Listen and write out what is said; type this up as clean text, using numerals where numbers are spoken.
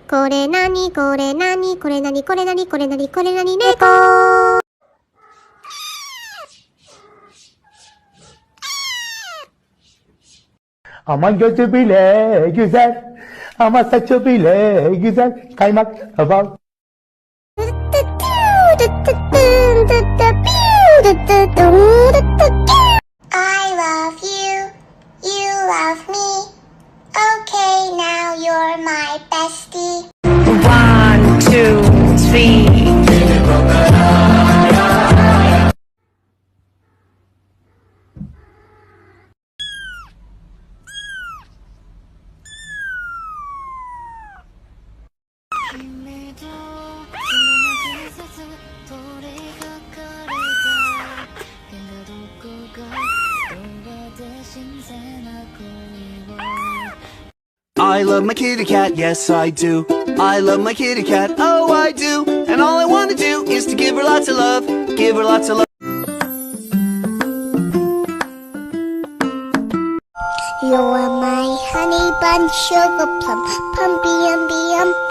これなにこれなにこれなにこれなにこれなにこれなに猫Aman gözü bile güzel, ama saçı bile güzel, kaymak bal. I love you, you love me. Okay, now you're my bestie. 1, 2, 3. I love my kitty cat, yes I do. I love my kitty cat, oh I do. And all I want to do is to give her lots of love, give her lots of love. You're my honey bun, sugar plum, pumpy umby